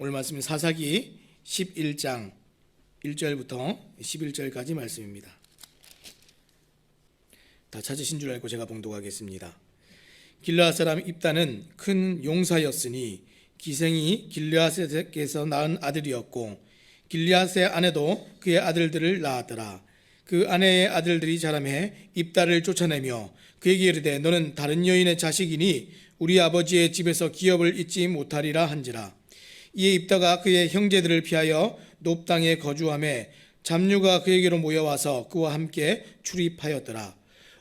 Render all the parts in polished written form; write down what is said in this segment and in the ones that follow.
오늘 말씀은 사사기 11장 1절부터 11절까지 말씀입니다. 다 찾으신 줄 알고 제가 봉독하겠습니다. 길르앗 사람 입다는 큰 용사였으니 기생이 길르앗에게서 낳은 아들이었고 길르앗의 아내도 그의 아들들을 낳았더라. 그 아내의 아들들이 자라매 입다를 쫓아내며 그에게 이르되 너는 다른 여인의 자식이니 우리 아버지의 집에서 기업을 잊지 못하리라 한지라. 이에 입다가 그의 형제들을 피하여 높 땅에 거주하매 잡류가 그에게로 모여와서 그와 함께 출입하였더라.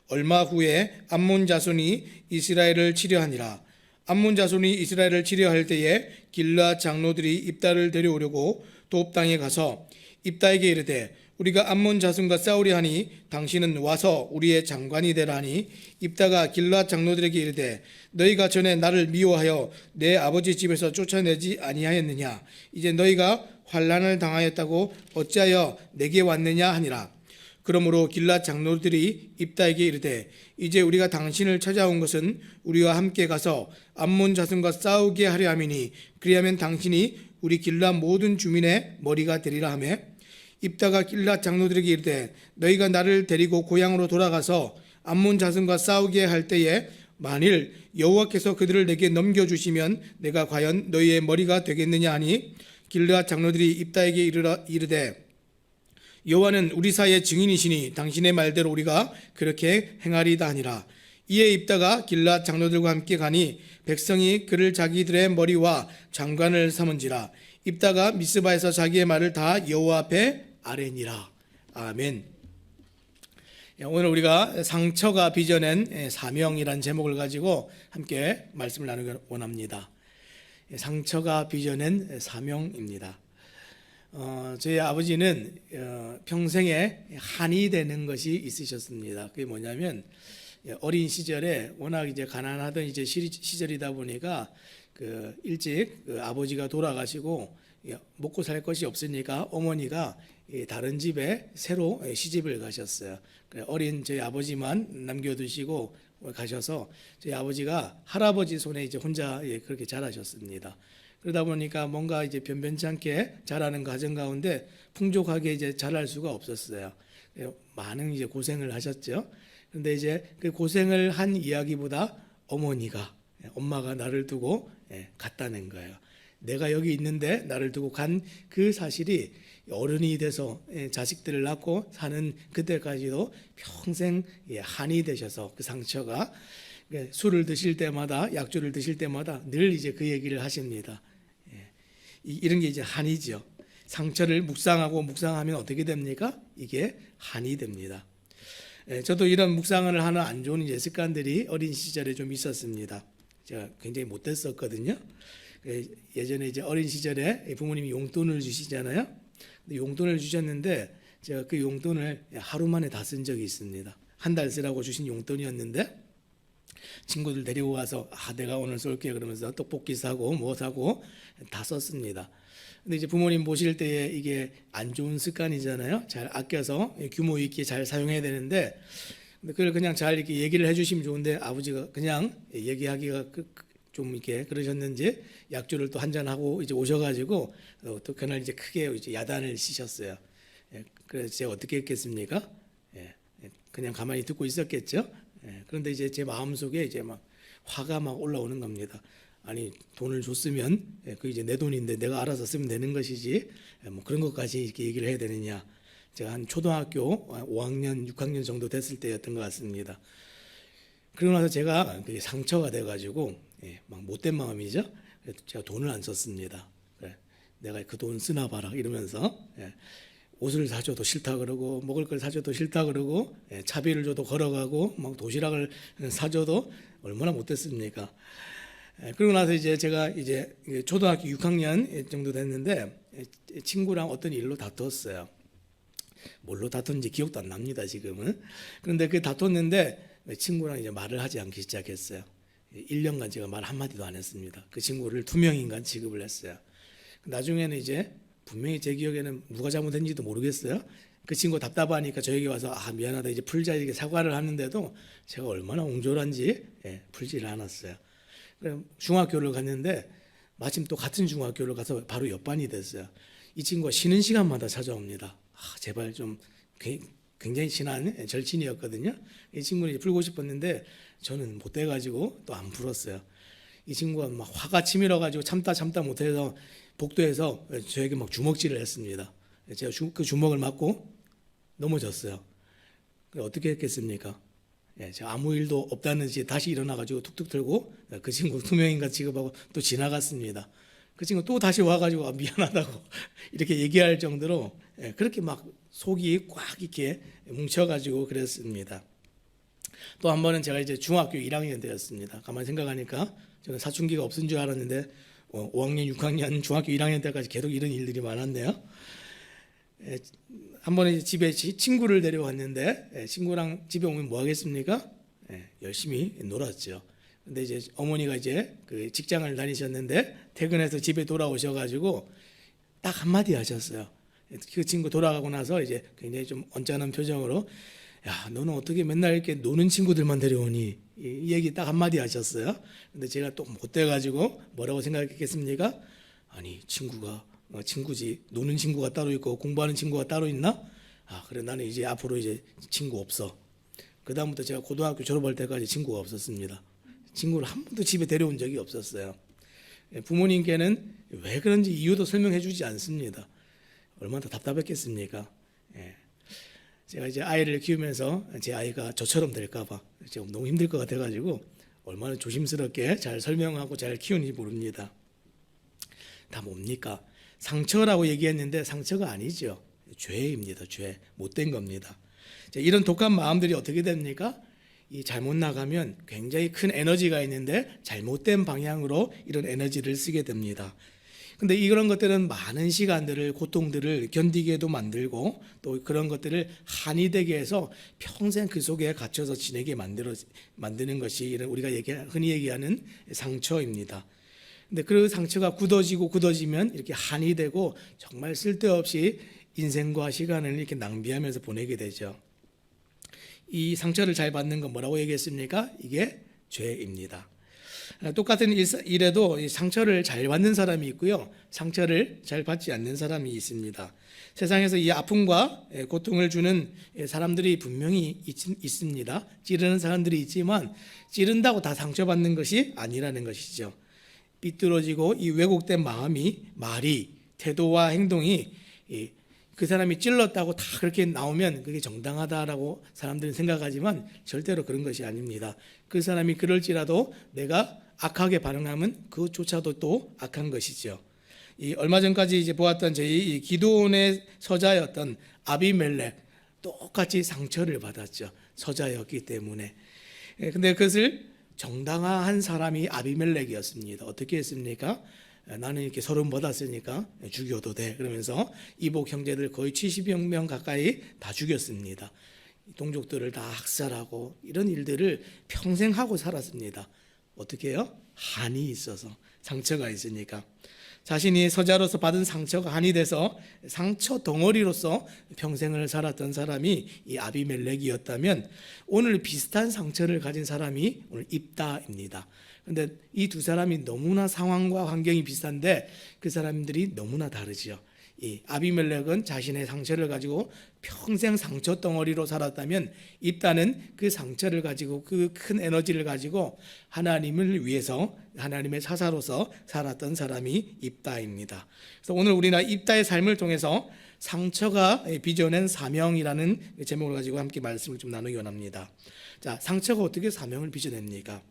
얼마 후에 암몬 자손이 이스라엘을 치려하니라. 암몬 자손이 이스라엘을 치려할 때에 길르앗 장로들이 입다를 데려오려고 높 땅에 가서 입다에게 이르되 우리가 암몬 자손과 싸우려 하니 당신은 와서 우리의 장관이 되라 하니 입다가 길르앗 장로들에게 이르되 너희가 전에 나를 미워하여 내 아버지 집에서 쫓아내지 아니하였느냐. 이제 너희가 환난을 당하였다고 어찌하여 내게 왔느냐 하니라. 그러므로 길르앗 장로들이 입다에게 이르되 이제 우리가 당신을 찾아온 것은 우리와 함께 가서 암몬 자손과 싸우게 하려 함이니 그리하면 당신이 우리 길르앗 모든 주민의 머리가 되리라 하며 입다가 길르앗 장로들에게 이르되 너희가 나를 데리고 고향으로 돌아가서 암몬 자손과 싸우게 할 때에 만일 여호와께서 그들을 내게 넘겨주시면 내가 과연 너희의 머리가 되겠느냐 하니 길르앗 장로들이 입다에게 이르되 여호와는 우리 사이의 증인이시니 당신의 말대로 우리가 그렇게 행하리다 하니라. 이에 입다가 길르앗 장로들과 함께 가니 백성이 그를 자기들의 머리와 장관을 삼은지라. 입다가 미스바에서 자기의 말을 다 여호와 앞에 아뢰니라. 아멘. 오늘 우리가 상처가 빚어낸 사명이라는 제목을 가지고 함께 말씀을 나누기 원합니다. 상처가 빚어낸 사명입니다. 저희 아버지는 평생에 한이 되는 것이 있으셨습니다. 그게 뭐냐면 어린 시절에 워낙 이제 가난하던 이제 시절이다 보니까 일찍 아버지가 돌아가시고 먹고 살 것이 없으니까 어머니가 다른 집에 새로 시집을 가셨어요. 어린 저희 아버지만 남겨두시고 가셔서 저희 아버지가 할아버지 손에 이제 혼자 그렇게 자라셨습니다. 그러다 보니까 뭔가 이제 변변치 않게 자라는 과정 가운데 풍족하게 이제 자랄 수가 없었어요. 많은 이제 고생을 하셨죠. 그런데 이제 그 고생을 한 이야기보다 엄마가 나를 두고 갔다는 거예요. 내가 여기 있는데 나를 두고 간 그 사실이 어른이 돼서 자식들을 낳고 사는 그때까지도 평생 한이 되셔서 그 상처가 술을 드실 때마다 약주를 드실 때마다 늘 이제 그 얘기를 하십니다. 이런 게 이제 한이죠. 상처를 묵상하면 어떻게 됩니까? 이게 한이 됩니다. 저도 이런 묵상을 하는 안 좋은 이제 습관들이 어린 시절에 좀 있었습니다. 제가 굉장히 못됐었거든요. 예전에 이제 어린 시절에 부모님이 용돈을 주시잖아요. 용돈을 주셨는데 제가 그 용돈을 하루 만에 다 쓴 적이 있습니다. 한 달 쓰라고 주신 용돈이었는데 친구들 데리고 와서 내가 오늘 쏠게 그러면서 떡볶이 사고 뭐 사고 다 썼습니다. 근데 이제 부모님 모실 때에 이게 안 좋은 습관이잖아요. 잘 아껴서 규모 있게 잘 사용해야 되는데 그걸 그냥 잘 이렇게 얘기를 해주시면 좋은데 아버지가 그냥 얘기하기가 좀 이렇게 그러셨는지 약주를 또 한잔 하고 이제 오셔가지고 또 그날 이제 크게 이제 야단을 치셨어요. 그래서 제가 어떻게 했겠습니까? 그냥 가만히 듣고 있었겠죠. 그런데 이제 제 마음 속에 이제 막 화가 막 올라오는 겁니다. 아니 돈을 줬으면 그 이제 내 돈인데 내가 알아서 쓰면 되는 것이지 뭐 그런 것까지 이렇게 얘기를 해야 되느냐. 제가 한 초등학교 5학년, 6학년 정도 됐을 때였던 것 같습니다. 그러고 나서 제가 그게 상처가 돼가지고 막 못된 마음이죠. 제가 돈을 안 썼습니다. 내가 그 돈 쓰나 봐라 이러면서 옷을 사줘도 싫다 그러고 먹을 걸 사줘도 싫다 그러고 차비를 줘도 걸어가고 막 도시락을 사줘도 얼마나 못됐습니까? 그러고 나서 이제 제가 이제 초등학교 6학년 정도 됐는데 친구랑 어떤 일로 다퉜어요. 뭘로 다퉜는지 기억도 안 납니다 지금은. 그런데 그 다퉜는데 친구랑 이제 말을 하지 않기 시작했어요. 1년간 제가 말 한마디도 안 했습니다. 그 친구를 2명인간 취급을 했어요. 나중에는 이제 분명히 제 기억에는 누가 잘못했는지도 모르겠어요. 그 친구 답답하니까 저에게 와서 미안하다 이제 풀자 이렇게 사과를 하는데도 제가 얼마나 옹졸한지 풀지를 않았어요. 중학교를 갔는데 마침 또 같은 중학교를 가서 바로 옆반이 됐어요. 이 친구가 쉬는 시간마다 찾아옵니다. 제발 좀, 굉장히 친한 절친이었거든요. 이 친구를 풀고 싶었는데 저는 못 돼가지고 또 안 풀었어요. 이 친구가 막 화가 치밀어가지고 참다 못해서 복도에서 저에게 막 주먹질을 했습니다. 제가 그 주먹을 맞고 넘어졌어요. 어떻게 했겠습니까? 제가 아무 일도 없다는 듯이 다시 일어나가지고 툭툭 들고 그 친구 투명인간 취급하고 또 지나갔습니다. 그 친구 또 다시 와가지고 미안하다고 이렇게 얘기할 정도로 그렇게 막 속이 꽉 이렇게 뭉쳐가지고 그랬습니다. 또 한 번은 제가 이제 중학교 1학년 때였습니다. 가만히 생각하니까 저는 사춘기가 없은 줄 알았는데 5학년, 6학년, 중학교 1학년 때까지 계속 이런 일들이 많았네요. 한 번에 집에 친구를 데려왔는데 친구랑 집에 오면 뭐 하겠습니까? 열심히 놀았죠. 근데 이제 어머니가 이제 그 직장을 다니셨는데 퇴근해서 집에 돌아오셔가지고 딱 한마디 하셨어요. 그 친구 돌아가고 나서 이제 굉장히 좀 언짢은 표정으로 야, 너는 어떻게 맨날 이렇게 노는 친구들만 데려오니? 이 얘기 딱 한마디 하셨어요. 근데 제가 또 못 돼가지고 뭐라고 생각했겠습니까? 아니, 친구가 친구지. 노는 친구가 따로 있고 공부하는 친구가 따로 있나? 그래, 나는 이제 앞으로 이제 친구 없어. 그 다음부터 제가 고등학교 졸업할 때까지 친구가 없었습니다. 친구를 한 번도 집에 데려온 적이 없었어요. 부모님께는 왜 그런지 이유도 설명해 주지 않습니다. 얼마나 답답했겠습니까? 제가 이제 아이를 키우면서 제 아이가 저처럼 될까봐 지금 너무 힘들 것 같아가지고 얼마나 조심스럽게 잘 설명하고 잘 키우는지 모릅니다. 다 뭡니까? 상처라고 얘기했는데 상처가 아니죠. 죄입니다. 죄. 못된 겁니다. 이런 독한 마음들이 어떻게 됩니까? 이 잘못 나가면 굉장히 큰 에너지가 있는데 잘못된 방향으로 이런 에너지를 쓰게 됩니다. 근데 이런 것들은 많은 시간들을, 고통들을 견디게도 만들고 또 그런 것들을 한이 되게 해서 평생 그 속에 갇혀서 지내게 만드는 것이 우리가 흔히 얘기하는 상처입니다. 근데 그 상처가 굳어지면 이렇게 한이 되고 정말 쓸데없이 인생과 시간을 이렇게 낭비하면서 보내게 되죠. 이 상처를 잘 받는 건 뭐라고 얘기했습니까? 이게 죄입니다. 똑같은 일에도 상처를 잘 받는 사람이 있고요, 상처를 잘 받지 않는 사람이 있습니다. 세상에서 이 아픔과 고통을 주는 사람들이 분명히 있습니다. 찌르는 사람들이 있지만 찌른다고 다 상처받는 것이 아니라는 것이죠. 삐뚤어지고 이 왜곡된 말이, 태도와 행동이 그 사람이 찔렀다고 다 그렇게 나오면 그게 정당하다라고 사람들은 생각하지만 절대로 그런 것이 아닙니다. 그 사람이 그럴지라도 내가 악하게 반응하면 그조차도 또 악한 것이죠. 얼마 전까지 이제 보았던 저희 기드온의 서자였던 아비멜렉, 똑같이 상처를 받았죠. 서자였기 때문에. 근데 그것을 정당화한 사람이 아비멜렉이었습니다. 어떻게 했습니까? 나는 이렇게 서름 받았으니까 죽여도 돼. 그러면서 이복 형제들 거의 70여 명 가까이 다 죽였습니다. 동족들을 다 학살하고 이런 일들을 평생 하고 살았습니다. 어떻게 해요? 한이 있어서, 상처가 있으니까. 자신이 서자로서 받은 상처가 한이 돼서 상처 덩어리로서 평생을 살았던 사람이 이 아비멜렉이었다면 오늘 비슷한 상처를 가진 사람이 오늘 입다입니다. 그런데 이 두 사람이 너무나 상황과 환경이 비슷한데 그 사람들이 너무나 다르죠. 이 아비멜렉은 자신의 상처를 가지고 평생 상처 덩어리로 살았다면 입다는 그 상처를 가지고 그 큰 에너지를 가지고 하나님을 위해서 하나님의 사사로서 살았던 사람이 입다입니다. 그래서 오늘 우리는 입다의 삶을 통해서 상처가 빚어낸 사명이라는 제목을 가지고 함께 말씀을 좀 나누기 원합니다. 자, 상처가 어떻게 사명을 빚어냅니까?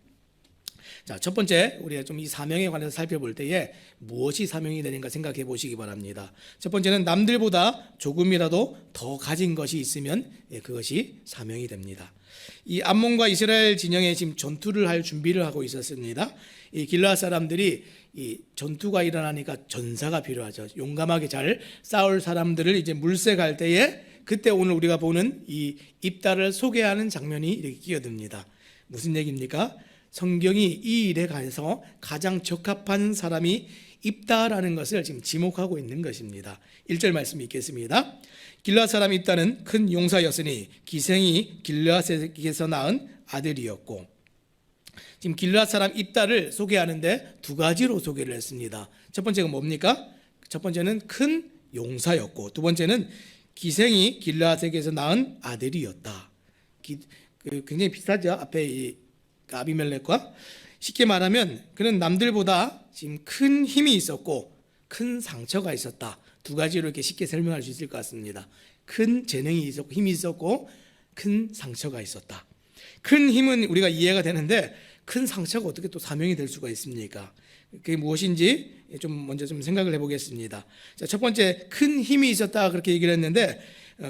자, 첫 번째 우리가 좀 이 사명에 관해서 살펴볼 때에 무엇이 사명이 되는가 생각해 보시기 바랍니다. 첫 번째는 남들보다 조금이라도 더 가진 것이 있으면 그것이 사명이 됩니다. 이 암몬과 이스라엘 진영에 지금 전투를 할 준비를 하고 있었습니다. 이 길르앗 사람들이 이 전투가 일어나니까 전사가 필요하죠. 용감하게 잘 싸울 사람들을 이제 물색할 때에 그때 오늘 우리가 보는 이 입다를 소개하는 장면이 이렇게 끼어듭니다. 무슨 얘기입니까? 성경이 이 일에 관해서 가장 적합한 사람이 입다라는 것을 지금 지목하고 있는 것입니다. 1절 말씀 읽겠습니다. 길르앗 사람 입다는 큰 용사였으니 기생이 길르앗에게서 낳은 아들이었고. 지금 길르앗 사람 입다를 소개하는데 두 가지로 소개를 했습니다. 첫 번째가 뭡니까? 첫 번째는 큰 용사였고, 두 번째는 기생이 길르앗에게서 낳은 아들이었다. 굉장히 비슷하죠. 앞에 이 아비멜렉과. 쉽게 말하면 그는 남들보다 지금 큰 힘이 있었고 큰 상처가 있었다. 두 가지로 이렇게 쉽게 설명할 수 있을 것 같습니다. 큰 재능이 있었고 힘이 있었고 큰 상처가 있었다. 큰 힘은 우리가 이해가 되는데 큰 상처가 어떻게 또 사명이 될 수가 있습니까? 그게 무엇인지 먼저 생각을 해보겠습니다. 자, 첫 번째, 큰 힘이 있었다 그렇게 얘기를 했는데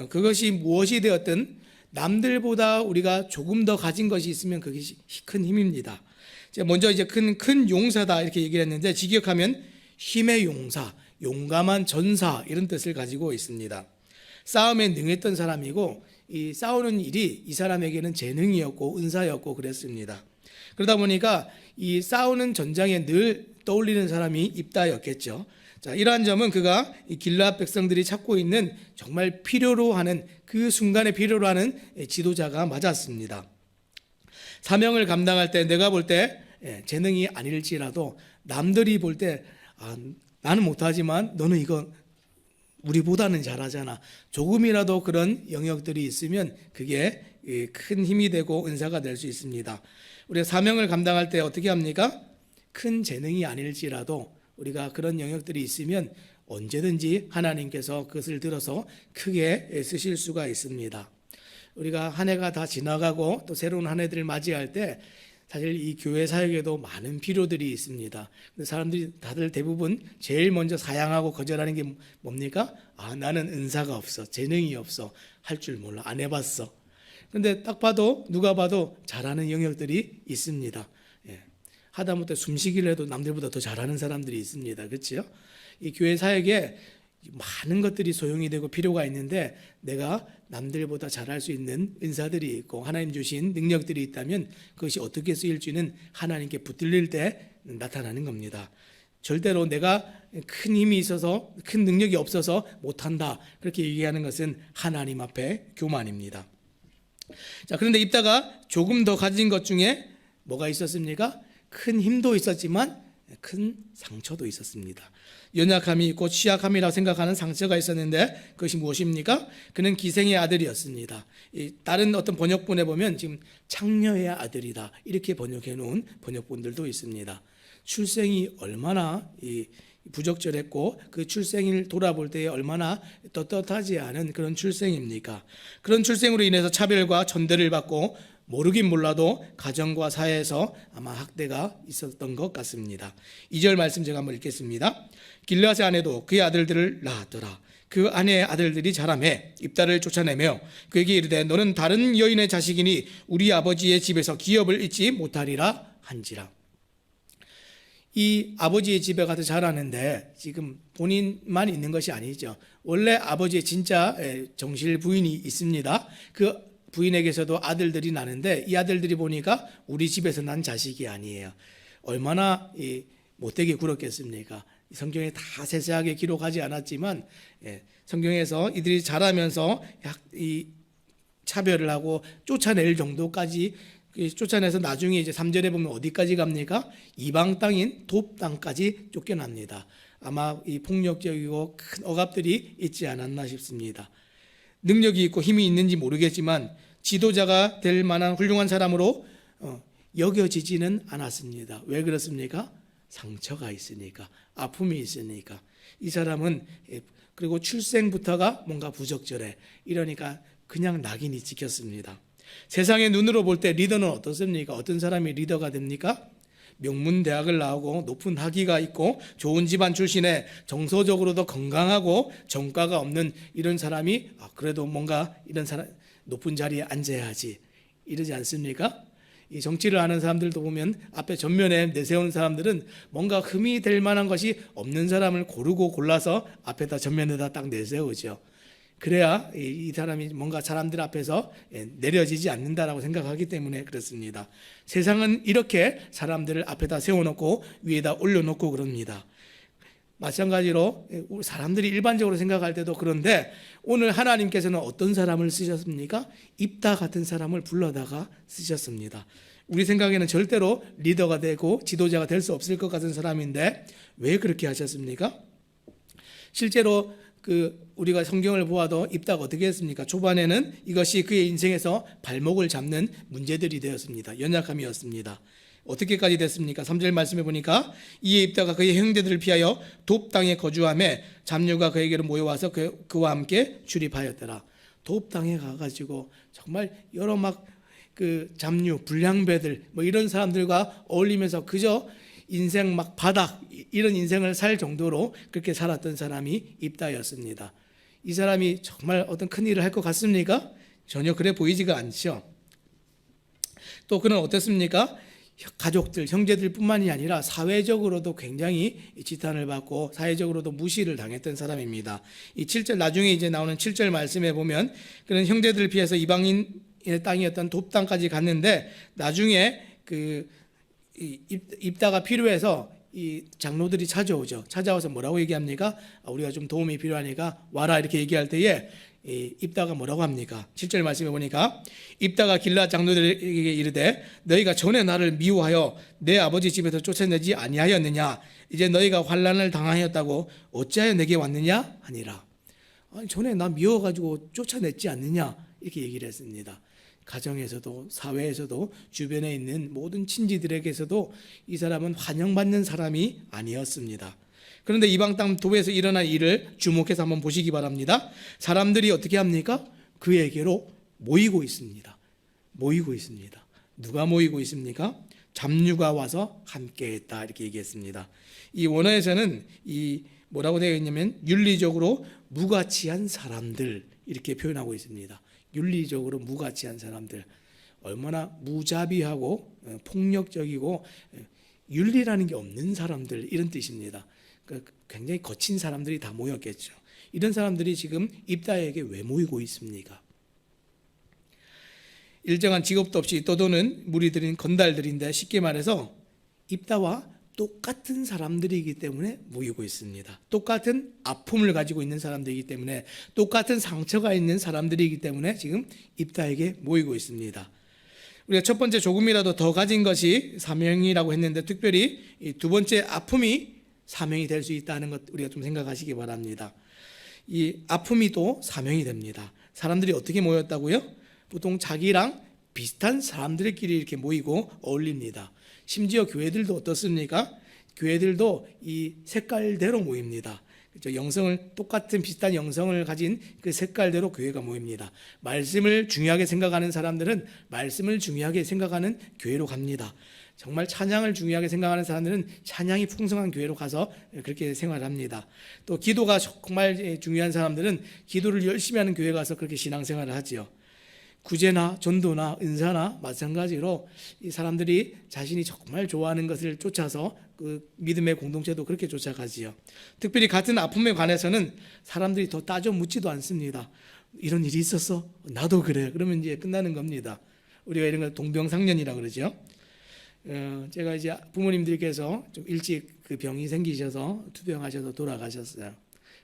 그것이 무엇이 되었든 남들보다 우리가 조금 더 가진 것이 있으면 그것이 큰 힘입니다. 먼저 이제 큰 용사다 이렇게 얘기를 했는데 직역하면 힘의 용사, 용감한 전사 이런 뜻을 가지고 있습니다. 싸움에 능했던 사람이고 이 싸우는 일이 이 사람에게는 재능이었고 은사였고 그랬습니다. 그러다 보니까 이 싸우는 전장에 늘 떠올리는 사람이 입다였겠죠. 자, 이러한 점은 그가 이 길르앗 백성들이 찾고 있는 정말 필요로 하는 그 순간에 필요로 하는 지도자가 맞았습니다. 사명을 감당할 때 내가 볼 때 재능이 아닐지라도 남들이 볼 때 나는 못하지만 너는 이거 우리보다는 잘하잖아. 조금이라도 그런 영역들이 있으면 그게 큰 힘이 되고 은사가 될 수 있습니다. 우리가 사명을 감당할 때 어떻게 합니까? 큰 재능이 아닐지라도 우리가 그런 영역들이 있으면 언제든지 하나님께서 그것을 들어서 크게 쓰실 수가 있습니다. 우리가 한 해가 다 지나가고 또 새로운 한 해들을 맞이할 때 사실 이 교회 사역에도 많은 필요들이 있습니다. 사람들이 다들 대부분 제일 먼저 사양하고 거절하는 게 뭡니까? 나는 은사가 없어, 재능이 없어, 할 줄 몰라, 안 해봤어. 그런데 딱 봐도 누가 봐도 잘하는 영역들이 있습니다. 하다못해 숨쉬기를 해도 남들보다 더 잘하는 사람들이 있습니다. 그렇죠? 이 교회 사역에 많은 것들이 소용이 되고 필요가 있는데 내가 남들보다 잘할 수 있는 은사들이 있고 하나님 주신 능력들이 있다면 그것이 어떻게 쓰일지는 하나님께 붙들릴 때 나타나는 겁니다. 절대로 내가 큰 힘이 있어서 큰 능력이 없어서 못한다 그렇게 얘기하는 것은 하나님 앞에 교만입니다. 자, 그런데 입다가 조금 더 가진 것 중에 뭐가 있었습니까? 큰 힘도 있었지만 큰 상처도 있었습니다. 연약함이 있고 취약함이라고 생각하는 상처가 있었는데 그것이 무엇입니까? 그는 기생의 아들이었습니다. 다른 어떤 번역본에 보면 지금 창녀의 아들이다 이렇게 번역해 놓은 번역본들도 있습니다. 출생이 얼마나 부적절했고 그 출생을 돌아볼 때에 얼마나 떳떳하지 않은 그런 출생입니까? 그런 출생으로 인해서 차별과 천대를 받고 모르긴 몰라도 가정과 사회에서 아마 학대가 있었던 것 같습니다. 2절 말씀 제가 한번 읽겠습니다. 길르앗의 아내도 그의 아들들을 낳았더라. 그 아내의 아들들이 자라매 입다를 쫓아내며 그에게 이르되 너는 다른 여인의 자식이니 우리 아버지의 집에서 기업을 잊지 못하리라 한지라. 이 아버지의 집에 가서 자라는데 지금 본인만 있는 것이 아니죠. 원래 아버지의 진짜 정실 부인이 있습니다. 그 부인에게서도 아들들이 나는데 이 아들들이 보니까 우리 집에서 난 자식이 아니에요. 얼마나 못되게 굴었겠습니까? 성경에 다 세세하게 기록하지 않았지만 성경에서 이들이 자라면서 이 차별을 하고 쫓아낼 정도까지 쫓아내서 나중에 이제 3절에 보면 어디까지 갑니까? 이방 땅인 돕 땅까지 쫓겨납니다. 아마 이 폭력적이고 큰 억압들이 있지 않았나 싶습니다. 능력이 있고 힘이 있는지 모르겠지만 지도자가 될 만한 훌륭한 사람으로 여겨지지는 않았습니다. 왜 그렇습니까? 상처가 있으니까, 아픔이 있으니까. 이 사람은 그리고 출생부터가 뭔가 부적절해. 이러니까 그냥 낙인이 찍혔습니다. 세상의 눈으로 볼 때 리더는 어떻습니까? 어떤 사람이 리더가 됩니까? 명문대학을 나오고 높은 학위가 있고 좋은 집안 출신에 정서적으로도 건강하고 정가가 없는 이런 사람이 그래도 뭔가 이런 사람 높은 자리에 앉아야지 이러지 않습니까? 이 정치를 하는 사람들도 보면 앞에 전면에 내세우는 사람들은 뭔가 흠이 될 만한 것이 없는 사람을 고르고 골라서 앞에다 전면에다 딱 내세우죠. 그래야 이 사람이 뭔가 사람들 앞에서 내려지지 않는다라고 생각하기 때문에 그렇습니다. 세상은 이렇게 사람들을 앞에다 세워놓고 위에다 올려놓고 그럽니다. 마찬가지로 사람들이 일반적으로 생각할 때도 그런데 오늘 하나님께서는 어떤 사람을 쓰셨습니까? 입다 같은 사람을 불러다가 쓰셨습니다. 우리 생각에는 절대로 리더가 되고 지도자가 될 수 없을 것 같은 사람인데 왜 그렇게 하셨습니까? 실제로 우리가 성경을 보아도 입다가 어떻게 했습니까? 초반에는 이것이 그의 인생에서 발목을 잡는 문제들이 되었습니다. 연약함이었습니다. 어떻게까지 됐습니까? 3절 말씀해 보니까 이에 입다가 그의 형제들을 피하여 돕 땅에 거주하며 잡류가 그에게로 모여와서 그와 함께 출입하였더라. 돕 땅에 가가지고 정말 여러 잡류, 불량배들 이런 사람들과 어울리면서 그저 인생 바닥 이런 인생을 살 정도로 그렇게 살았던 사람이 입다였습니다. 이 사람이 정말 어떤 큰 일을 할 것 같습니까? 전혀 그래 보이지가 않죠. 또 그는 어떻습니까? 가족들, 형제들뿐만이 아니라 사회적으로도 굉장히 지탄을 받고 사회적으로도 무시를 당했던 사람입니다. 이 7절 나중에 이제 나오는 7절 말씀에 보면 그는 형제들을 피해서 이방인의 땅이었던 돕 땅까지 갔는데 나중에 입다가 필요해서 이 장로들이 찾아와서 뭐라고 얘기합니까? 우리가 좀 도움이 필요하니까 와라 이렇게 얘기할 때에 입다가 뭐라고 합니까? 7절 말씀해 보니까 입다가 길르앗 장로들에게 이르되 너희가 전에 나를 미워하여 내 아버지 집에서 쫓아내지 아니하였느냐? 이제 너희가 환난을 당하였다고 어찌하여 내게 왔느냐? 하니라. 아니, 전에 나 미워가지고 쫓아냈지 않느냐? 이렇게 얘기를 했습니다. 가정에서도 사회에서도 주변에 있는 모든 친지들에게서도 이 사람은 환영받는 사람이 아니었습니다. 그런데 이방 땅 도에서 일어난 일을 주목해서 한번 보시기 바랍니다. 사람들이 어떻게 합니까? 그에게로 모이고 있습니다. 누가 모이고 있습니까? 잡류가 와서 함께했다 이렇게 얘기했습니다. 이 원어에서는 이 뭐라고 되어 있냐면 윤리적으로 무가치한 사람들 이렇게 표현하고 있습니다. 윤리적으로 무가치한 사람들, 얼마나 무자비하고 폭력적이고 윤리라는 게 없는 사람들 이런 뜻입니다. 굉장히 거친 사람들이 다 모였겠죠. 이런 사람들이 지금 입다에게 왜 모이고 있습니까? 일정한 직업도 없이 떠도는 무리들인 건달들인데 쉽게 말해서 입다와 똑같은 사람들이기 때문에 모이고 있습니다. 똑같은 아픔을 가지고 있는 사람들이기 때문에 똑같은 상처가 있는 사람들이기 때문에 지금 입다에게 모이고 있습니다. 우리가 첫 번째 조금이라도 더 가진 것이 사명이라고 했는데 특별히 이 두 번째 아픔이 사명이 될 수 있다는 것 우리가 좀 생각하시기 바랍니다. 이 아픔이 또 사명이 됩니다. 사람들이 어떻게 모였다고요? 보통 자기랑 비슷한 사람들끼리 이렇게 모이고 어울립니다. 심지어 교회들도 어떻습니까? 교회들도 이 색깔대로 모입니다. 그렇죠? 영성을 똑같은 비슷한 영성을 가진 그 색깔대로 교회가 모입니다. 말씀을 중요하게 생각하는 사람들은 말씀을 중요하게 생각하는 교회로 갑니다. 정말 찬양을 중요하게 생각하는 사람들은 찬양이 풍성한 교회로 가서 그렇게 생활합니다. 또 기도가 정말 중요한 사람들은 기도를 열심히 하는 교회 가서 그렇게 신앙생활을 하지요. 구제나 전도나 은사나 마찬가지로 이 사람들이 자신이 정말 좋아하는 것을 쫓아서 그 믿음의 공동체도 그렇게 쫓아가지요. 특별히 같은 아픔에 관해서는 사람들이 더 따져 묻지도 않습니다. 이런 일이 있었어? 나도 그래. 그러면 이제 끝나는 겁니다. 우리가 이런 걸 동병상련이라고 그러죠. 제가 이제 부모님들께서 좀 일찍 그 병이 생기셔서 투병하셔서 돌아가셨어요.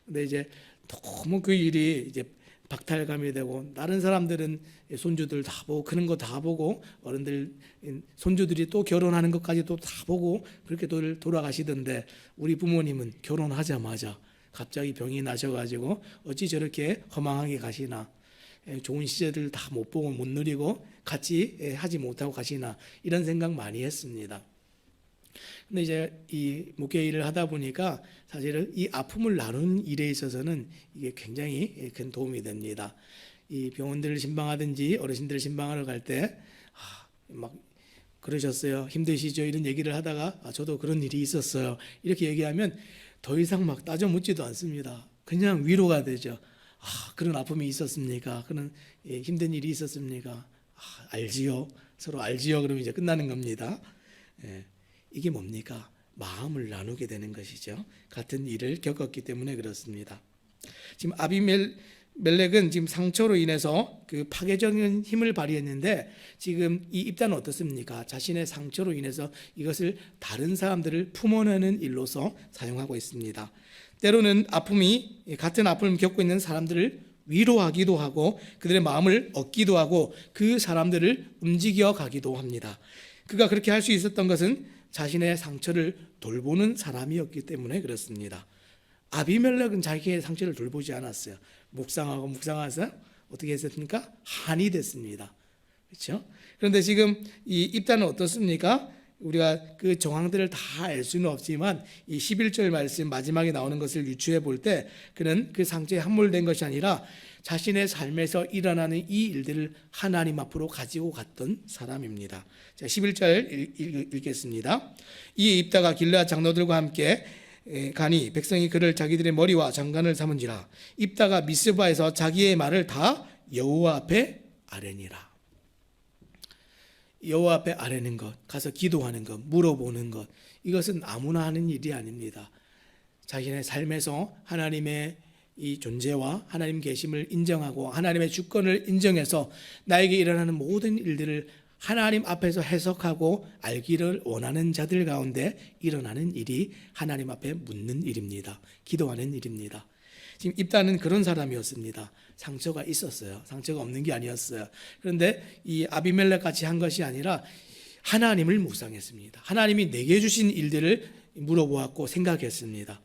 근데 이제 너무 그 일이 이제 박탈감이 되고 다른 사람들은 손주들 다 보고 크는 거 다 보고 어른들 손주들이 또 결혼하는 것까지 또 다 보고 그렇게 돌아가시던데 우리 부모님은 결혼하자마자 갑자기 병이 나셔가지고 어찌 저렇게 허망하게 가시나, 좋은 시절을 다 못 보고 못 누리고 같이 하지 못하고 가시나 이런 생각 많이 했습니다. 근데 이제 이 목회 일을 하다 보니까 사실은 이 아픔을 나누는 일에 있어서는 이게 굉장히 큰 도움이 됩니다. 이 병원들을 신방하든지 어르신들을 신방하러 갈 때 막 그러셨어요. 힘드시죠? 이런 얘기를 하다가 저도 그런 일이 있었어요. 이렇게 얘기하면 더 이상 막 따져 묻지도 않습니다. 그냥 위로가 되죠. 그런 아픔이 있었습니까? 그런 힘든 일이 있었습니까? 알지요. 서로 알지요. 그러면 이제 끝나는 겁니다. 이게 뭡니까? 마음을 나누게 되는 것이죠. 같은 일을 겪었기 때문에 그렇습니다. 지금 아비멜렉은 지금 상처로 인해서 그 파괴적인 힘을 발휘했는데 지금 이 입다는 어떻습니까? 자신의 상처로 인해서 이것을 다른 사람들을 품어내는 일로서 사용하고 있습니다. 때로는 같은 아픔을 겪고 있는 사람들을 위로하기도 하고 그들의 마음을 얻기도 하고 그 사람들을 움직여 가기도 합니다. 그가 그렇게 할 수 있었던 것은 자신의 상처를 돌보는 사람이었기 때문에 그렇습니다. 아비멜렉은 자기의 상처를 돌보지 않았어요. 묵상해서 어떻게 했습니까? 한이 됐습니다. 그렇죠? 그런데 지금 이 입다는 어떻습니까? 우리가 그 정황들을 다 알 수는 없지만 이 11절 말씀 마지막에 나오는 것을 유추해 볼 때 그는 그 상처에 함몰된 것이 아니라 자신의 삶에서 일어나는 이 일들을 하나님 앞으로 가지고 갔던 사람입니다. 자, 11절 읽겠습니다. 이에 입다가 길르앗 장로들과 함께 가니 백성이 그를 자기들의 머리와 장관을 삼은지라. 입다가 미스바에서 자기의 말을 다 여호와 앞에 아뢰니라. 여호와 앞에 아뢰는 것, 가서 기도하는 것, 물어보는 것, 이것은 아무나 하는 일이 아닙니다. 자신의 삶에서 하나님의 이 존재와 하나님 계심을 인정하고 하나님의 주권을 인정해서 나에게 일어나는 모든 일들을 하나님 앞에서 해석하고 알기를 원하는 자들 가운데 일어나는 일이 하나님 앞에 묻는 일입니다. 기도하는 일입니다. 지금 입다는 그런 사람이었습니다. 상처가 있었어요. 상처가 없는 게 아니었어요. 그런데 이 아비멜렉 같이 한 것이 아니라 하나님을 묵상했습니다. 하나님이 내게 주신 일들을 물어보았고 생각했습니다.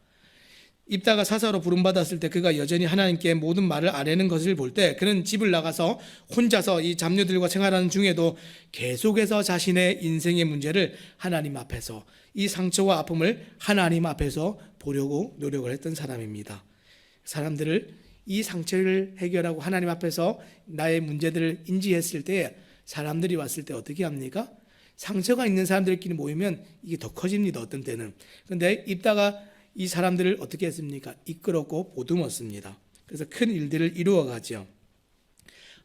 입다가 사사로 부름받았을 때 그가 여전히 하나님께 모든 말을 아뢰는 것을 볼 때 그는 집을 나가서 혼자서 이 잡녀들과 생활하는 중에도 계속해서 자신의 인생의 문제를 하나님 앞에서 이 상처와 아픔을 하나님 앞에서 보려고 노력을 했던 사람입니다. 사람들을 이 상처를 해결하고 하나님 앞에서 나의 문제들을 인지했을 때 사람들이 왔을 때 어떻게 합니까? 상처가 있는 사람들끼리 모이면 이게 더 커집니다. 어떤 때는. 그런데 입다가 이 사람들을 어떻게 했습니까? 이끌었고 보듬었습니다. 그래서 큰 일들을 이루어가죠.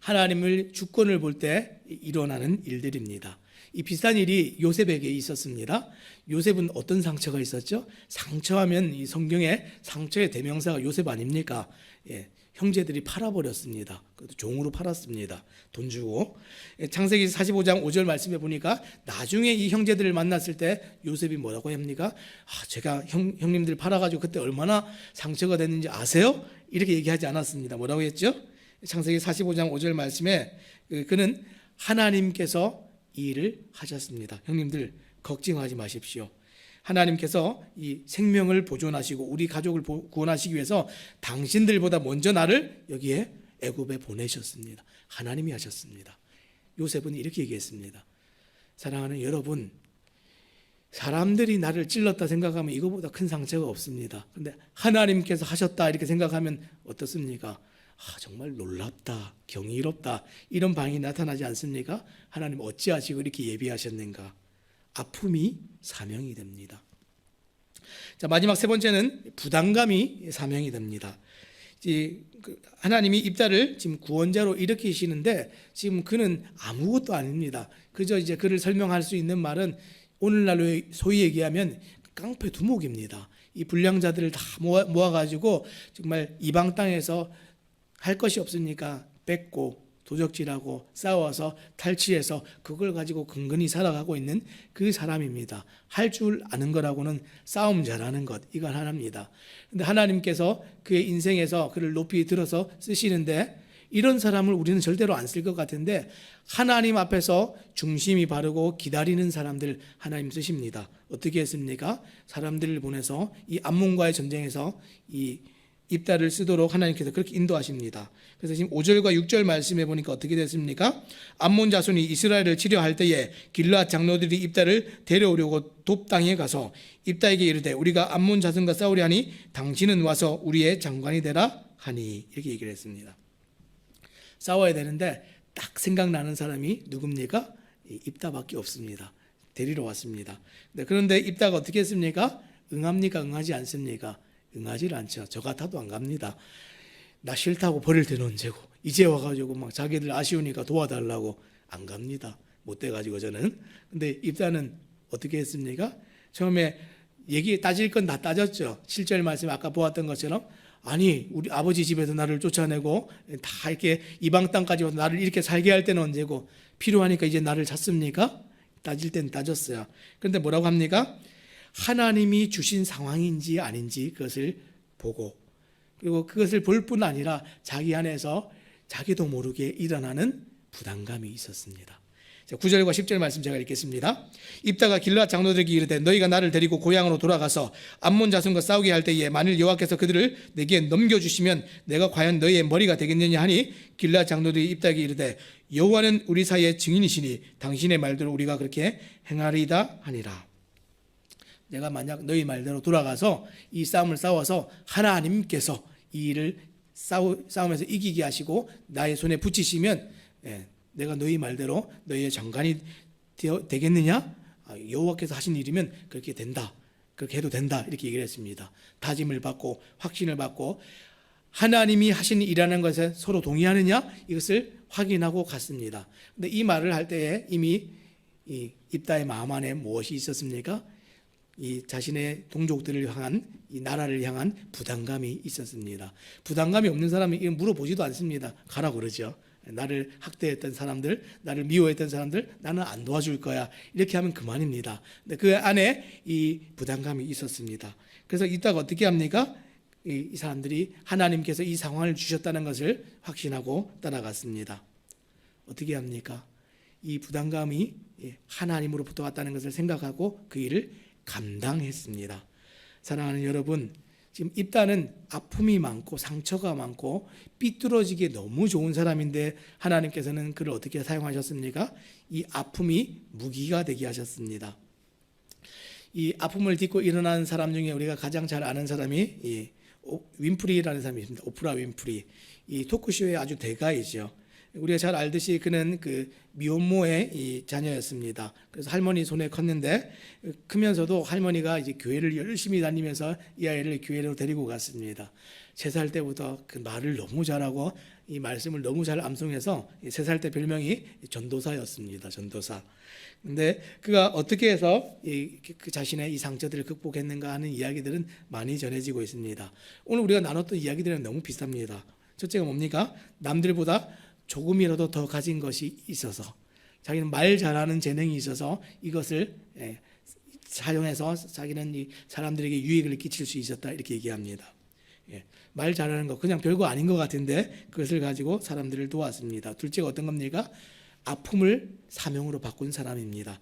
하나님을 주권을 볼 때 일어나는 일들입니다. 이 비슷한 일이 요셉에게 있었습니다. 요셉은 어떤 상처가 있었죠? 상처하면 이 성경에 상처의 대명사가 요셉 아닙니까? 예, 형제들이 팔아버렸습니다. 그것도 종으로 팔았습니다. 돈 주고. 창세기 45장 5절 말씀에 보니까 나중에 이 형제들을 만났을 때 요셉이 뭐라고 합니까? 제가 형님들 팔아가지고 그때 얼마나 상처가 됐는지 아세요? 이렇게 얘기하지 않았습니다. 뭐라고 했죠? 창세기 45장 5절 말씀에 그는 하나님께서 이 일을 하셨습니다. 형님들 걱정하지 마십시오. 하나님께서 이 생명을 보존하시고 우리 가족을 구원하시기 위해서 당신들보다 먼저 나를 여기에 애굽에 보내셨습니다. 하나님이 하셨습니다. 요셉은 이렇게 얘기했습니다. 사랑하는 여러분, 사람들이 나를 찔렀다 생각하면 이거보다 큰 상처가 없습니다. 그런데 하나님께서 하셨다 이렇게 생각하면 어떻습니까? 정말 놀랍다, 경이롭다, 이런 반응이 나타나지 않습니까? 하나님 어찌하시고 이렇게 예비하셨는가? 아픔이 사명이 됩니다. 자, 마지막 세 번째는 부담감이 사명이 됩니다. 하나님이 입다를 지금 구원자로 일으키시는데 지금 그는 아무것도 아닙니다. 그저 이제 그를 설명할 수 있는 말은 오늘날로 소위 얘기하면 깡패 두목입니다. 이 불량자들을 다 모아가지고 정말 이방 땅에서 할 것이 없으니까 뺏고 도적질하고 싸워서 탈취해서 그걸 가지고 근근히 살아가고 있는 그 사람입니다. 할 줄 아는 거라고는 싸움 잘하는 것, 이건 하나입니다. 그런데 하나님께서 그의 인생에서 그를 높이 들어서 쓰시는데 이런 사람을 우리는 절대로 안 쓸 것 같은데 하나님 앞에서 중심이 바르고 기다리는 사람들 하나님 쓰십니다. 어떻게 했습니까? 사람들을 보내서 이 암몬과의 전쟁에서 이 입다를 쓰도록 하나님께서 그렇게 인도하십니다. 그래서 지금 5절과 6절 말씀해 보니까 어떻게 됐습니까? 암몬 자손이 이스라엘을 치려할 때에 길르앗 장로들이 입다를 데려오려고 돕 땅에 가서 입다에게 이르되 우리가 암몬 자손과 싸우려 하니 당신은 와서 우리의 장관이 되라 하니, 이렇게 얘기를 했습니다. 싸워야 되는데 딱 생각나는 사람이 누굽니까? 입다밖에 없습니다. 데리러 왔습니다. 그런데 입다가 어떻게 했습니까? 응합니까? 응하지 않습니까? 응하지를 않죠. 저 같아도 안 갑니다. 나 싫다고 버릴 때는 언제고, 이제 와가지고 막 자기들 아쉬우니까 도와달라고 안 갑니다. 못 돼가지고 저는. 근데 입다는 어떻게 했습니까? 처음에 얘기 따질 건 다 따졌죠. 7절 말씀 아까 보았던 것처럼, 아니 우리 아버지 집에서 나를 쫓아내고 다 이렇게 이방 땅까지 와서 나를 이렇게 살게 할 때는 언제고, 필요하니까 이제 나를 찾습니까? 따질 땐 따졌어요. 그런데 뭐라고 합니까? 하나님이 주신 상황인지 아닌지 그것을 보고, 그리고 그것을 볼 뿐 아니라 자기 안에서 자기도 모르게 일어나는 부담감이 있었습니다. 자, 9절과 10절 말씀 제가 읽겠습니다. 입다가 길르앗 장로들에게 이르되 너희가 나를 데리고 고향으로 돌아가서 암몬 자손과 싸우게 할 때에 만일 여호와께서 그들을 내게 넘겨주시면 내가 과연 너희의 머리가 되겠느냐 하니 길르앗 장로들이 입다에게 이르되 여호와는 우리 사이의 증인이시니 당신의 말대로 우리가 그렇게 행하리이다 하니라. 내가 만약 너희 말대로 돌아가서 이 싸움을 싸워서 하나님께서 이 일을 싸움에서 이기게 하시고 나의 손에 붙이시면 내가 너희 말대로 너희의 장관이 되겠느냐? 여호와께서 하신 일이면 그렇게 된다. 그렇게 해도 된다. 이렇게 얘기를 했습니다. 다짐을 받고 확신을 받고 하나님이 하신 일이라는 것에 서로 동의하느냐? 이것을 확인하고 갔습니다. 근데 이 말을 할 때에 이미 이 입다의 마음 안에 무엇이 있었습니까? 이 자신의 동족들을 향한 이 나라를 향한 부담감이 있었습니다. 부담감이 없는 사람이 물어보지도 않습니다. 가라 그러죠. 나를 학대했던 사람들, 나를 미워했던 사람들, 나는 안 도와줄 거야. 이렇게 하면 그만입니다. 근데 그 안에 이 부담감이 있었습니다. 그래서 이따가 어떻게 합니까? 이 사람들이 하나님께서 이 상황을 주셨다는 것을 확신하고 따라갔습니다. 어떻게 합니까? 이 부담감이 하나님으로부터 왔다는 것을 생각하고 그 일을 감당했습니다. 사랑하는 여러분, 지금 입다는 아픔이 많고 상처가 많고 삐뚤어지기에 너무 좋은 사람인데 하나님께서는 그를 어떻게 사용하셨습니까? 이 아픔이 무기가 되게 하셨습니다. 이 아픔을 딛고 일어나는 사람 중에 우리가 가장 잘 아는 사람이 이 윈프리라는 사람이 있습니다. 오프라 윈프리. 이 토크쇼의 아주 대가이죠. 우리가 잘 알듯이 그는 그 미혼모의 이 자녀였습니다. 그래서 할머니 손에 컸는데 크면서도 할머니가 이제 교회를 열심히 다니면서 이 아이를 교회로 데리고 갔습니다. 3살 때부터 그 말을 너무 잘하고 이 말씀을 너무 잘 암송해서 3살 때 별명이 전도사였습니다. 전도사. 근데 그가 어떻게 해서 그 자신의 이 상처들을 극복했는가 하는 이야기들은 많이 전해지고 있습니다. 오늘 우리가 나눴던 이야기들은 너무 비슷합니다. 첫째가 뭡니까? 남들보다 조금이라도 더 가진 것이 있어서 자기는 말 잘하는 재능이 있어서 이것을 사용해서 자기는 이 사람들에게 유익을 끼칠 수 있었다 이렇게 얘기합니다. 말 잘하는 거 그냥 별거 아닌 것 같은데 그것을 가지고 사람들을 도왔습니다. 둘째가 어떤 겁니까? 아픔을 사명으로 바꾼 사람입니다.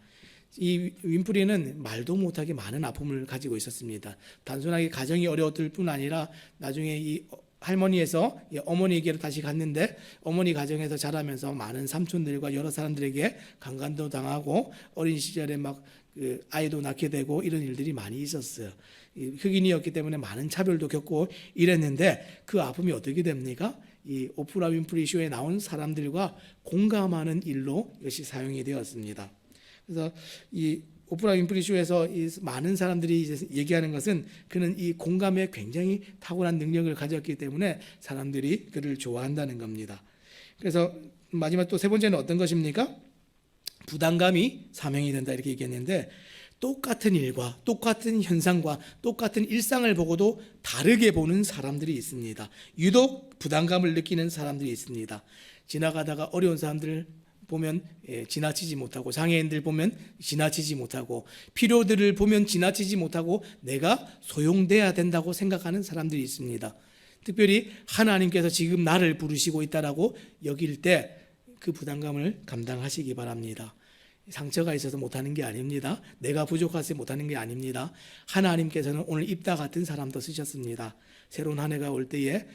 이 윈프리는 말도 못하게 많은 아픔을 가지고 있었습니다. 단순하게 가정이 어려웠을 뿐 아니라 나중에 이 할머니에서 어머니에게로 다시 갔는데 어머니 가정에서 자라면서 많은 삼촌들과 여러 사람들에게 강간도 당하고 어린 시절에 막 그 아이도 낳게 되고 이런 일들이 많이 있었어요. 흑인이었기 때문에 많은 차별도 겪고 이랬는데 그 아픔이 어떻게 됩니까? 이 오프라 윈프리 쇼에 나온 사람들과 공감하는 일로 이것이 사용이 되었습니다. 그래서 이 오프라 윈프리 쇼에서 이 많은 사람들이 이제 얘기하는 것은 그는 이 공감에 굉장히 탁월한 능력을 가졌기 때문에 사람들이 그를 좋아한다는 겁니다. 그래서 마지막 또 세 번째는 어떤 것입니까? 부담감이 사명이 된다 이렇게 얘기했는데 똑같은 일과 똑같은 현상과 똑같은 일상을 보고도 다르게 보는 사람들이 있습니다. 유독 부담감을 느끼는 사람들이 있습니다. 지나가다가 어려운 사람들 보면 지나치지 못하고 장애인들 보면 지나치지 못하고 필요들을 보면 지나치지 못하고 내가 소용돼야 된다고 생각하는 사람들이 있습니다. 특별히 하나님께서 지금 나를 부르시고 있다라고 여길 때 그 부담감을 감당하시기 바랍니다. 상처가 있어서 못하는 게 아닙니다. 내가 부족해서 못하는 게 아닙니다. 하나님께서는 오늘 입다 같은 사람도 쓰셨습니다. 새로운 한 해가 올 때에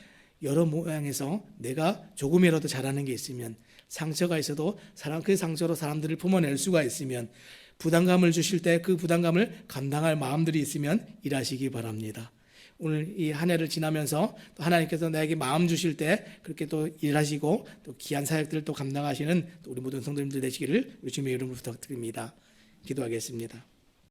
여러 모양에서 내가 조금이라도 잘하는 게 있으면 상처가 있어도 그 상처로 사람들을 품어낼 수가 있으면 부담감을 주실 때 그 부담감을 감당할 마음들이 있으면 일하시기 바랍니다. 오늘 이 한 해를 지나면서 또 하나님께서 나에게 마음 주실 때 그렇게 또 일하시고 또 귀한 사역들을 또 감당하시는 또 우리 모든 성도님들 되시기를 주님의 이름으로 부탁드립니다. 기도하겠습니다.